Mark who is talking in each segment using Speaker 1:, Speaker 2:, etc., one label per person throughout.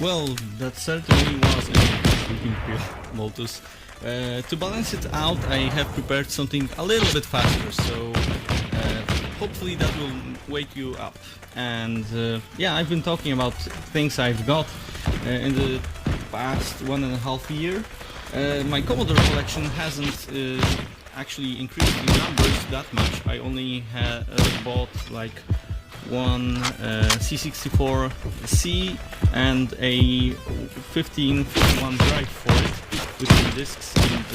Speaker 1: Well, that certainly was a sleeping pill, Motus. To balance it out, I have prepared something a little bit faster, so hopefully that will wake you up. And yeah, I've been talking about things I've got in the past 1.5 years. My Commodore collection hasn't actually increased in numbers that much. I only bought like one C64C and a 1551 drive for it, with some discs and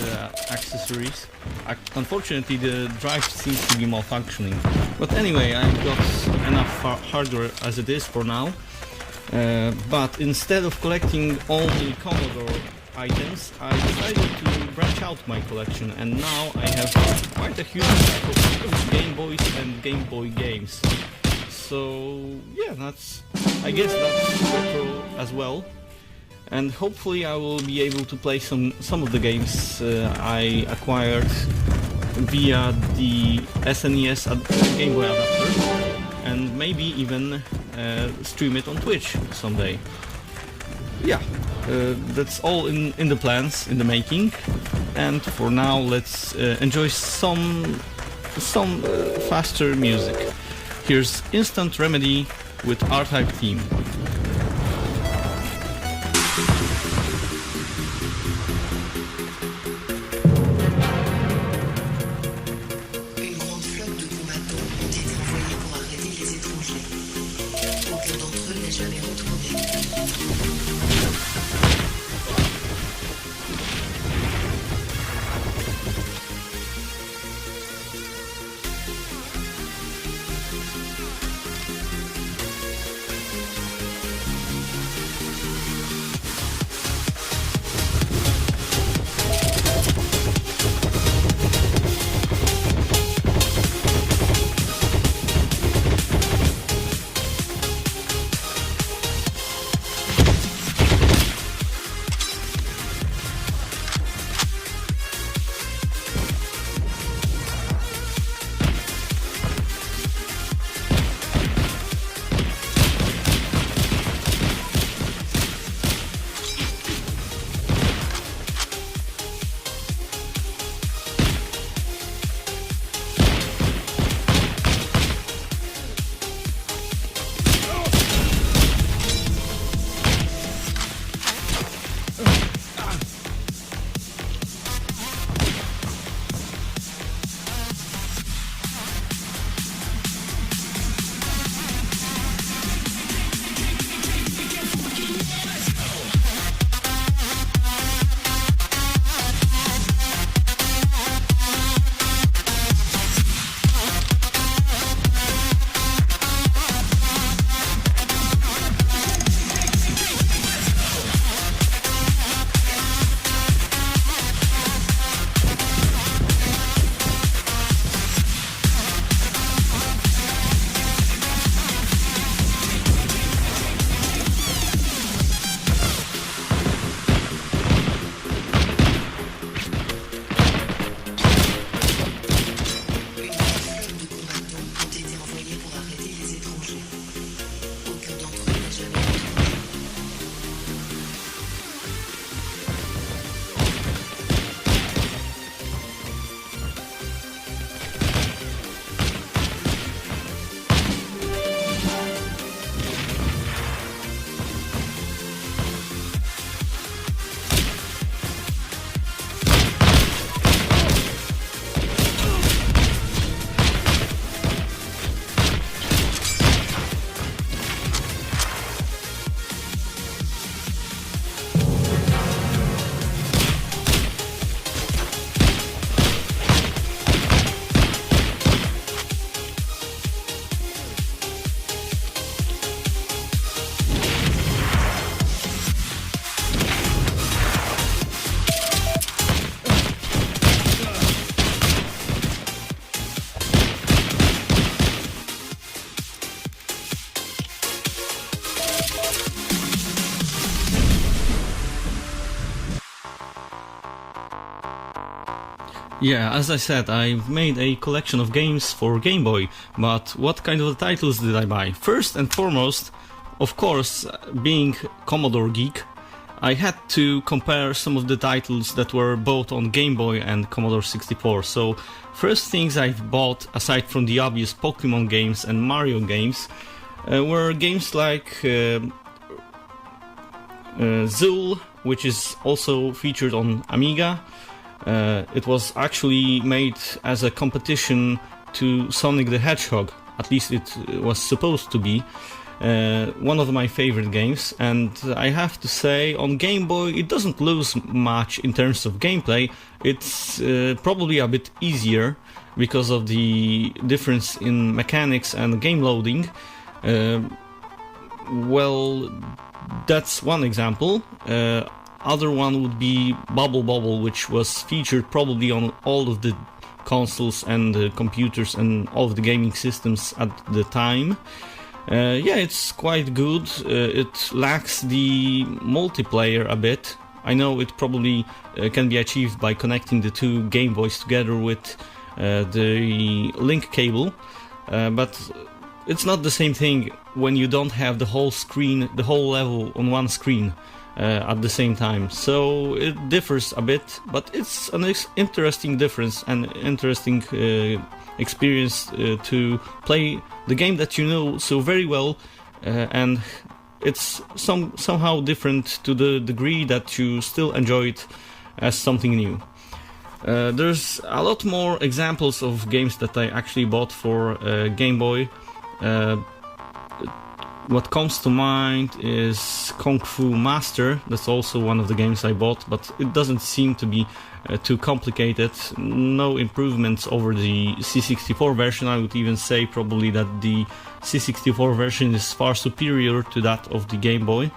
Speaker 1: accessories. Unfortunately, the drive seems to be malfunctioning. But anyway, I've got enough hardware as it is for now. But instead of collecting only Commodore items, I decided to branch out my collection, and now I have quite a huge stack of Game Boys and Game Boy games. So yeah, I guess that's retro as well, and hopefully I will be able to play some of the games I acquired via the SNES Game Boy adapter, and maybe even stream it on Twitch someday. Yeah, that's all in the plans, in the making, and for now let's enjoy some faster music. Here's Instant Remedy with R-Type theme.
Speaker 2: Une grande flotte de combattants ont été envoyés pour arrêter les étrangers. Aucun d'entre eux n'est jamais retourné.
Speaker 1: Yeah, as I said, I've made a collection of games for Game Boy, but what kind of titles did I buy? First and foremost, of course, being Commodore geek, I had to compare some of the titles that were both on Game Boy and Commodore 64. So, first things I've bought, aside from the obvious Pokemon games and Mario games, were games like Zool, which is also featured on Amiga. It was actually made as a competition to Sonic the Hedgehog, at least it was supposed to be. One of my favorite games, and I have to say, on Game Boy it doesn't lose much in terms of gameplay. It's probably a bit easier because of the difference in mechanics and game loading. Well, that's one example. Other one would be Bubble Bobble, which was featured probably on all of the consoles and computers and all of the gaming systems at the time. Yeah, it's quite good. It lacks the multiplayer a bit. I know it probably can be achieved by connecting the two Game Boys together with the link cable, but it's not the same thing when you don't have the whole screen, the whole level on one screen at the same time. So it differs a bit, but it's an interesting difference and interesting experience to play the game that you know so very well, and it's somehow different to the degree that you still enjoy it as something new. There's a lot more examples of games that I actually bought for Game Boy. What comes to mind is Kung Fu Master. That's also one of the games I bought, but it doesn't seem to be too complicated. No improvements over the C64 version. I would even say probably that the C64 version is far superior to that of the Game Boy.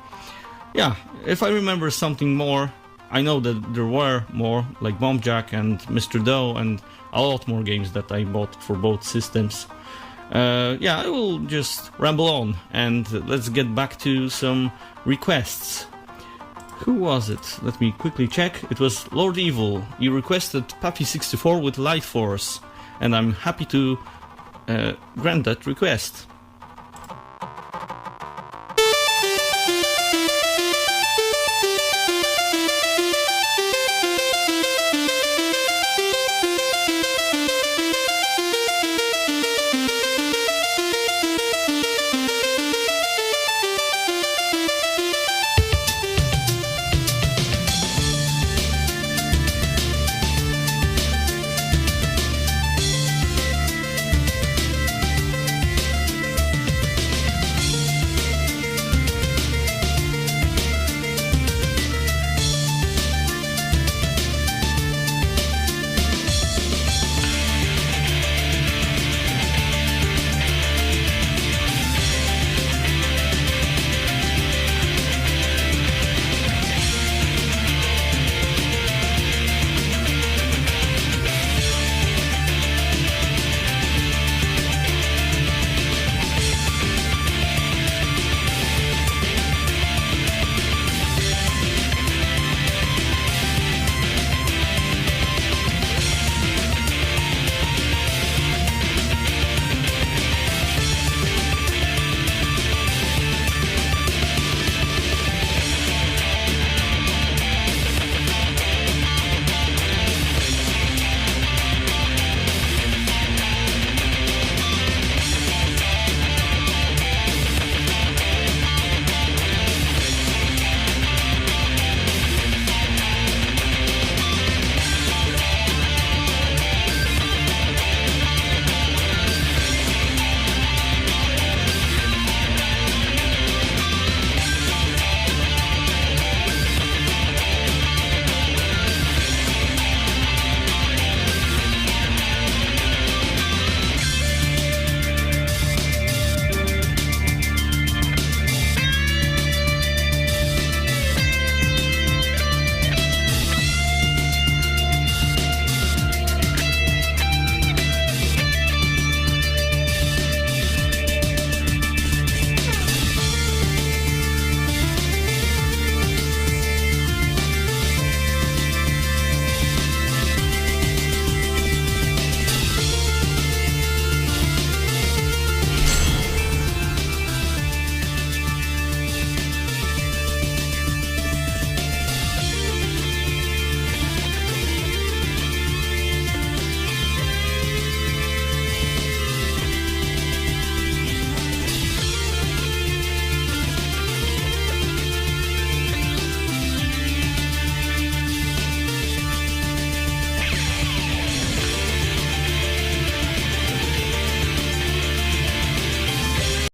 Speaker 1: Yeah, if I remember something more, I know that there were more, like Bomb Jack and Mr. Doe, and a lot more games that I bought for both systems. Yeah, I will just ramble on, and let's get back to some requests. Who was it? Let me quickly check. It was Lord Evil. You requested Pappy 64 with Light Force, and I'm happy to grant that request.